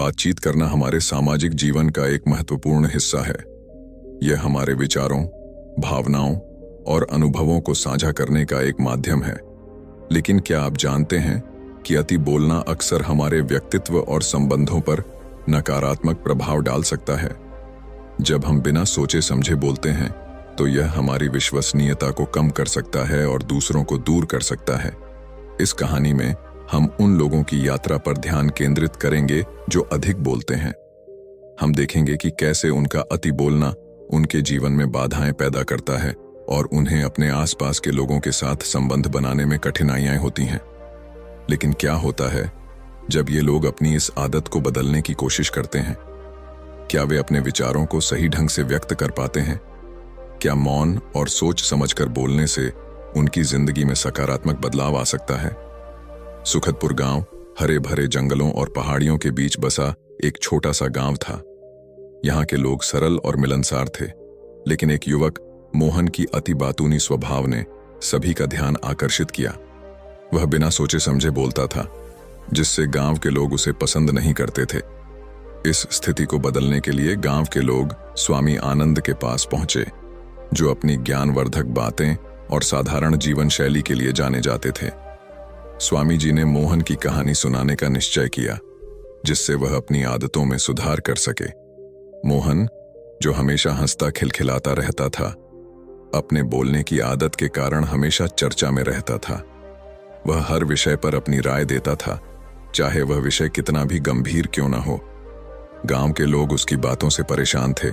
बातचीत करना हमारे सामाजिक जीवन का एक महत्वपूर्ण हिस्सा है। यह हमारे विचारों, भावनाओं और अनुभवों को साझा करने का एक माध्यम है। लेकिन क्या आप जानते हैं कि अति बोलना अक्सर हमारे व्यक्तित्व और संबंधों पर नकारात्मक प्रभाव डाल सकता है? जब हम बिना सोचे समझे बोलते हैं तो यह हमारी विश्वसनीयता को कम कर सकता है और दूसरों को दूर कर सकता है। इस कहानी में हम उन लोगों की यात्रा पर ध्यान केंद्रित करेंगे जो अधिक बोलते हैं। हम देखेंगे कि कैसे उनका अति बोलना उनके जीवन में बाधाएं पैदा करता है और उन्हें अपने आसपास के लोगों के साथ संबंध बनाने में कठिनाइयां होती हैं। लेकिन क्या होता है जब ये लोग अपनी इस आदत को बदलने की कोशिश करते हैं? क्या वे अपने विचारों को सही ढंग से व्यक्त कर पाते हैं? क्या मौन और सोच समझकर बोलने से उनकी जिंदगी में सकारात्मक बदलाव आ सकता है? सुखदपुर गांव हरे भरे जंगलों और पहाड़ियों के बीच बसा एक छोटा सा गांव था। यहाँ के लोग सरल और मिलनसार थे, लेकिन एक युवक मोहन की अति बातूनी स्वभाव ने सभी का ध्यान आकर्षित किया। वह बिना सोचे समझे बोलता था, जिससे गांव के लोग उसे पसंद नहीं करते थे। इस स्थिति को बदलने के लिए गांव के लोग स्वामी आनंद के पास पहुंचे, जो अपनी ज्ञानवर्धक बातें और साधारण जीवन शैली के लिए जाने जाते थे। स्वामी जी ने मोहन की कहानी सुनाने का निश्चय किया, जिससे वह अपनी आदतों में सुधार कर सके। मोहन, जो हमेशा हंसता खिलखिलाता रहता था, अपने बोलने की आदत के कारण हमेशा चर्चा में रहता था। वह हर विषय पर अपनी राय देता था, चाहे वह विषय कितना भी गंभीर क्यों न हो। गांव के लोग उसकी बातों से परेशान थे,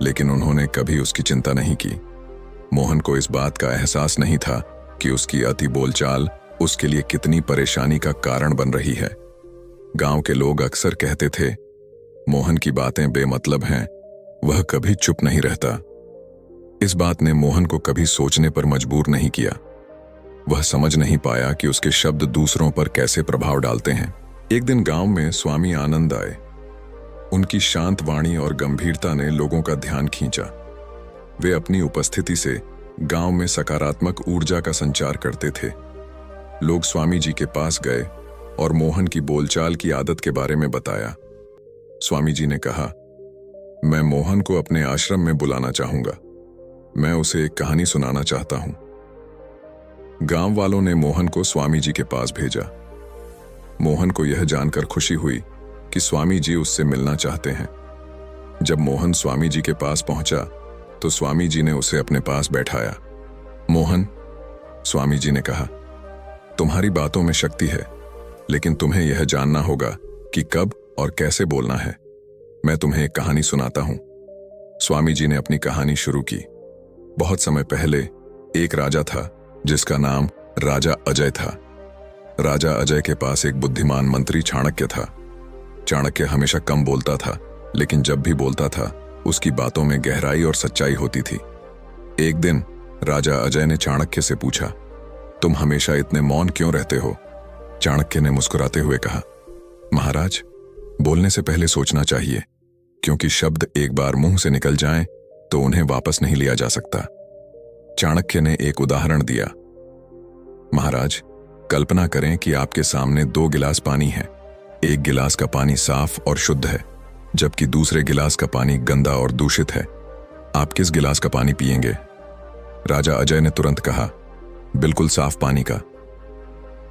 लेकिन उन्होंने कभी उसकी चिंता नहीं की। मोहन को इस बात का एहसास नहीं था कि उसकी अति बोलचाल उसके लिए कितनी परेशानी का कारण बन रही है। गांव के लोग अक्सर कहते थे, मोहन की बातें बेमतलब हैं, वह कभी चुप नहीं रहता। इस बात ने मोहन को कभी सोचने पर मजबूर नहीं किया। वह समझ नहीं पाया कि उसके शब्द दूसरों पर कैसे प्रभाव डालते हैं। एक दिन गांव में स्वामी आनंद आए। उनकी शांत वाणी और गंभीरता ने लोगों का ध्यान खींचा। वे अपनी उपस्थिति से गांव में सकारात्मक ऊर्जा का संचार करते थे। लोग स्वामी जी के पास गए और मोहन की बोलचाल की आदत के बारे में बताया। स्वामी जी ने कहा, मैं मोहन को अपने आश्रम में बुलाना चाहूंगा। मैं उसे एक कहानी सुनाना चाहता हूं। गांव वालों ने मोहन को स्वामी जी के पास भेजा। मोहन को यह जानकर खुशी हुई कि स्वामी जी उससे मिलना चाहते हैं। जब मोहन स्वामी जी के पास पहुंचा तो स्वामी जी ने उसे अपने पास बैठाया। मोहन, स्वामी जी ने कहा, तुम्हारी बातों में शक्ति है, लेकिन तुम्हें यह जानना होगा कि कब और कैसे बोलना है। मैं तुम्हें एक कहानी सुनाता हूं। स्वामी जी ने अपनी कहानी शुरू की। बहुत समय पहले एक राजा था जिसका नाम राजा अजय था। राजा अजय के पास एक बुद्धिमान मंत्री चाणक्य था। चाणक्य हमेशा कम बोलता था, लेकिन जब भी बोलता था उसकी बातों में गहराई और सच्चाई होती थी। एक दिन राजा अजय ने चाणक्य से पूछा, तुम हमेशा इतने मौन क्यों रहते हो? चाणक्य ने मुस्कुराते हुए कहा, महाराज, बोलने से पहले सोचना चाहिए, क्योंकि शब्द एक बार मुंह से निकल जाएं तो उन्हें वापस नहीं लिया जा सकता। चाणक्य ने एक उदाहरण दिया। महाराज, कल्पना करें कि आपके सामने 2 गिलास पानी है। एक गिलास का पानी साफ और शुद्ध है, जबकि दूसरे गिलास का पानी गंदा और दूषित है। आप किस गिलास का पानी पिएंगे? राजा अजय ने तुरंत कहा, बिल्कुल साफ पानी का।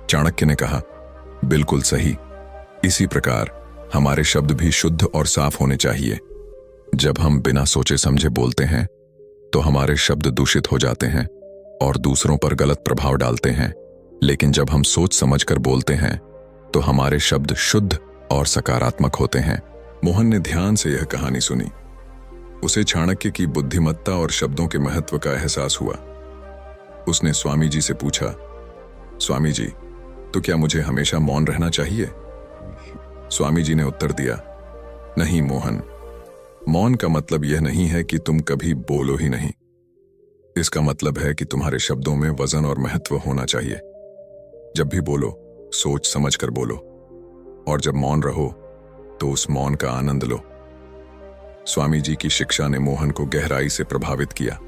चाणक्य ने कहा, बिल्कुल सही। इसी प्रकार हमारे शब्द भी शुद्ध और साफ होने चाहिए। जब हम बिना सोचे समझे बोलते हैं तो हमारे शब्द दूषित हो जाते हैं और दूसरों पर गलत प्रभाव डालते हैं, लेकिन जब हम सोच समझकर बोलते हैं तो हमारे शब्द शुद्ध और सकारात्मक होते हैं। मोहन ने ध्यान से यह कहानी सुनी। उसे चाणक्य की बुद्धिमत्ता और शब्दों के महत्व का एहसास हुआ। उसने स्वामी जी से पूछा, स्वामी जी, तो क्या मुझे हमेशा मौन रहना चाहिए? स्वामी जी ने उत्तर दिया, नहीं मोहन, मौन का मतलब यह नहीं है कि तुम कभी बोलो ही नहीं। इसका मतलब है कि तुम्हारे शब्दों में वजन और महत्व होना चाहिए। जब भी बोलो, सोच समझकर बोलो, और जब मौन रहो तो उस मौन का आनंद लो। स्वामी जी की शिक्षा ने मोहन को गहराई से प्रभावित किया।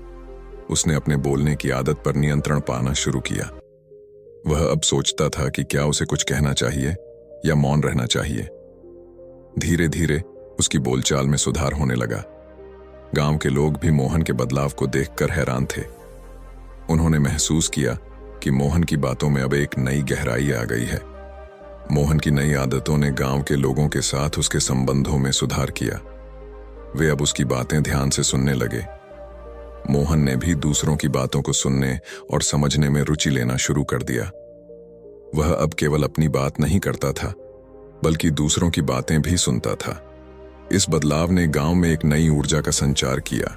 उसने अपने बोलने की आदत पर नियंत्रण पाना शुरू किया। वह अब सोचता था कि क्या उसे कुछ कहना चाहिए या मौन रहना चाहिए। धीरे धीरे उसकी बोलचाल में सुधार होने लगा। गांव के लोग भी मोहन के बदलाव को देखकर हैरान थे। उन्होंने महसूस किया कि मोहन की बातों में अब एक नई गहराई आ गई है। मोहन की नई आदतों ने गांव के लोगों के साथ उसके संबंधों में सुधार किया। वे अब उसकी बातें ध्यान से सुनने लगे। मोहन ने भी दूसरों की बातों को सुनने और समझने में रुचि लेना शुरू कर दिया। वह अब केवल अपनी बात नहीं करता था, बल्कि दूसरों की बातें भी सुनता था। इस बदलाव ने गांव में एक नई ऊर्जा का संचार किया।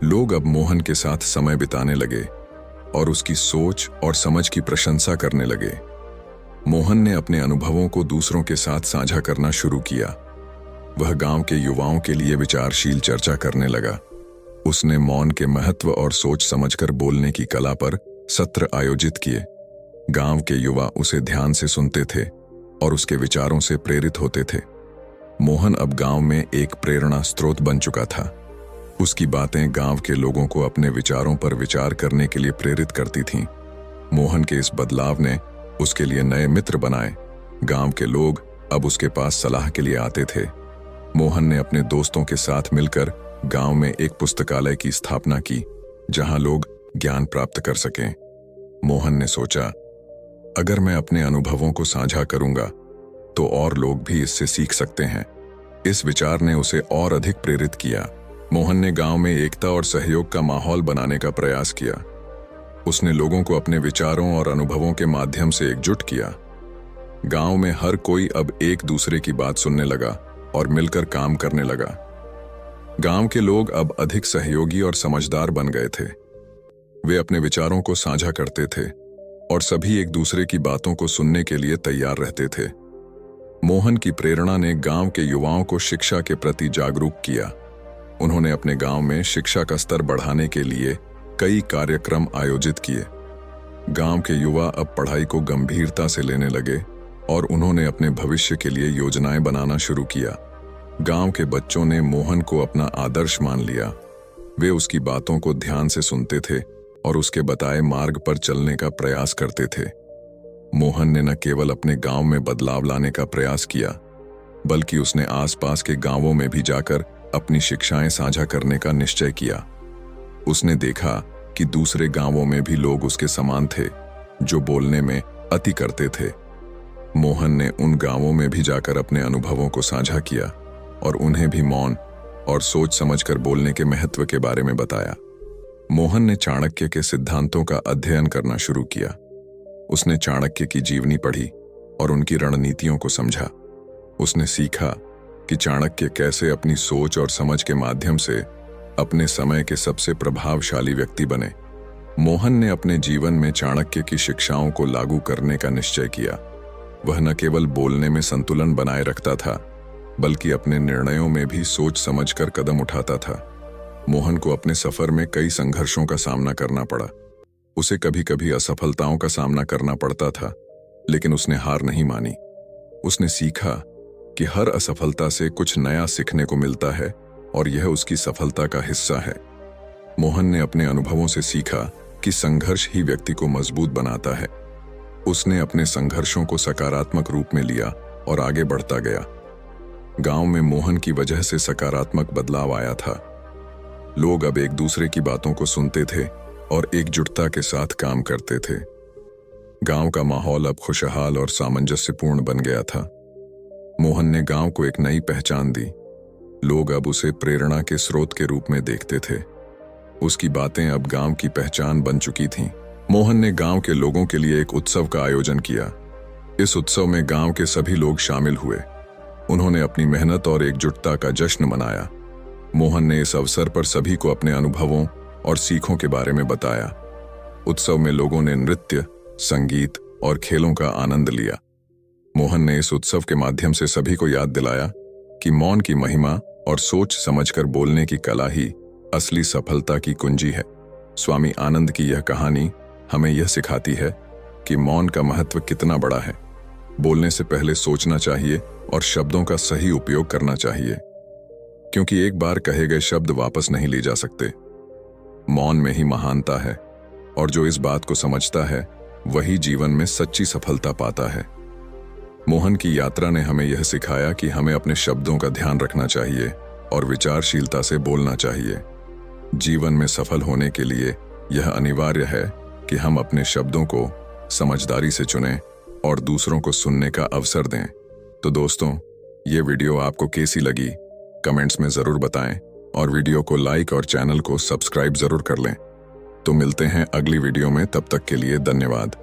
लोग अब मोहन के साथ समय बिताने लगे और उसकी सोच और समझ की प्रशंसा करने लगे। मोहन ने अपने अनुभवों को दूसरों के साथ साझा करना शुरू किया। वह गांव के युवाओं के लिए विचारशील चर्चा करने लगा। उसने मौन के महत्व और सोच समझकर बोलने की कला पर सत्र आयोजित किए। गांव के युवा उसे ध्यान से सुनते थे और उसके विचारों से प्रेरित होते थे। मोहन अब गांव में एक प्रेरणा स्रोत बन चुका था। उसकी बातें गांव के लोगों को अपने विचारों पर विचार करने के लिए प्रेरित करती थीं। मोहन के इस बदलाव ने उसके लिए नए मित्र बनाए। गांव के लोग अब उसके पास सलाह के लिए आते थे। मोहन ने अपने दोस्तों के साथ मिलकर गांव में एक पुस्तकालय की स्थापना की, जहां लोग ज्ञान प्राप्त कर सकें। मोहन ने सोचा, अगर मैं अपने अनुभवों को साझा करूंगा तो और लोग भी इससे सीख सकते हैं। इस विचार ने उसे और अधिक प्रेरित किया। मोहन ने गांव में एकता और सहयोग का माहौल बनाने का प्रयास किया। उसने लोगों को अपने विचारों और अनुभवों के माध्यम से एकजुट किया। गांव में हर कोई अब एक दूसरे की बात सुनने लगा और मिलकर काम करने लगा। गांव के लोग अब अधिक सहयोगी और समझदार बन गए थे। वे अपने विचारों को साझा करते थे और सभी एक दूसरे की बातों को सुनने के लिए तैयार रहते थे। मोहन की प्रेरणा ने गांव के युवाओं को शिक्षा के प्रति जागरूक किया। उन्होंने अपने गांव में शिक्षा का स्तर बढ़ाने के लिए कई कार्यक्रम आयोजित किए। गांव के युवा अब पढ़ाई को गंभीरता से लेने लगे और उन्होंने अपने भविष्य के लिए योजनाएं बनाना शुरू किया। गांव के बच्चों ने मोहन को अपना आदर्श मान लिया। वे उसकी बातों को ध्यान से सुनते थे और उसके बताए मार्ग पर चलने का प्रयास करते थे। मोहन ने न केवल अपने गांव में बदलाव लाने का प्रयास किया, बल्कि उसने आसपास के गांवों में भी जाकर अपनी शिक्षाएं साझा करने का निश्चय किया। उसने देखा कि दूसरे गांवों में भी लोग उसके समान थे, जो बोलने में अति करते थे। मोहन ने उन गांवों में भी जाकर अपने अनुभवों को साझा किया और उन्हें भी मौन और सोच समझकर बोलने के महत्व के बारे में बताया। मोहन ने चाणक्य के सिद्धांतों का अध्ययन करना शुरू किया। उसने चाणक्य की जीवनी पढ़ी और उनकी रणनीतियों को समझा। उसने सीखा कि चाणक्य कैसे अपनी सोच और समझ के माध्यम से अपने समय के सबसे प्रभावशाली व्यक्ति बने। मोहन ने अपने जीवन में चाणक्य की शिक्षाओं को लागू करने का निश्चय किया। वह न केवल बोलने में संतुलन बनाए रखता था, बल्कि अपने निर्णयों में भी सोच समझकर कदम उठाता था। मोहन को अपने सफर में कई संघर्षों का सामना करना पड़ा। उसे कभी कभी असफलताओं का सामना करना पड़ता था, लेकिन उसने हार नहीं मानी। उसने सीखा कि हर असफलता से कुछ नया सीखने को मिलता है और यह उसकी सफलता का हिस्सा है। मोहन ने अपने अनुभवों से सीखा कि संघर्ष ही व्यक्ति को मजबूत बनाता है। उसने अपने संघर्षों को सकारात्मक रूप में लिया और आगे बढ़ता गया। गांव में मोहन की वजह से सकारात्मक बदलाव आया था। लोग अब एक दूसरे की बातों को सुनते थे और एकजुटता के साथ काम करते थे। गांव का माहौल अब खुशहाल और सामंजस्यपूर्ण बन गया था। मोहन ने गांव को एक नई पहचान दी। लोग अब उसे प्रेरणा के स्रोत के रूप में देखते थे। उसकी बातें अब गांव की पहचान बन चुकी थीं। मोहन ने गांव के लोगों के लिए एक उत्सव का आयोजन किया। इस उत्सव में गांव के सभी लोग शामिल हुए। उन्होंने अपनी मेहनत और एकजुटता का जश्न मनाया। मोहन ने इस अवसर पर सभी को अपने अनुभवों और सीखों के बारे में बताया। उत्सव में लोगों ने नृत्य, संगीत और खेलों का आनंद लिया। मोहन ने इस उत्सव के माध्यम से सभी को याद दिलाया कि मौन की महिमा और सोच समझकर बोलने की कला ही असली सफलता की कुंजी है। स्वामी आनंद की यह कहानी हमें यह सिखाती है कि मौन का महत्व कितना बड़ा है। बोलने से पहले सोचना चाहिए और शब्दों का सही उपयोग करना चाहिए, क्योंकि एक बार कहे गए शब्द वापस नहीं लिए जा सकते। मौन में ही महानता है और जो इस बात को समझता है वही जीवन में सच्ची सफलता पाता है। मोहन की यात्रा ने हमें यह सिखाया कि हमें अपने शब्दों का ध्यान रखना चाहिए और विचारशीलता से बोलना चाहिए। जीवन में सफल होने के लिए यह अनिवार्य है कि हम अपने शब्दों को समझदारी से चुनें और दूसरों को सुनने का अवसर दें। तो दोस्तों, ये वीडियो आपको कैसी लगी कमेंट्स में ज़रूर बताएं और वीडियो को लाइक और चैनल को सब्सक्राइब ज़रूर कर लें। तो मिलते हैं अगली वीडियो में, तब तक के लिए धन्यवाद।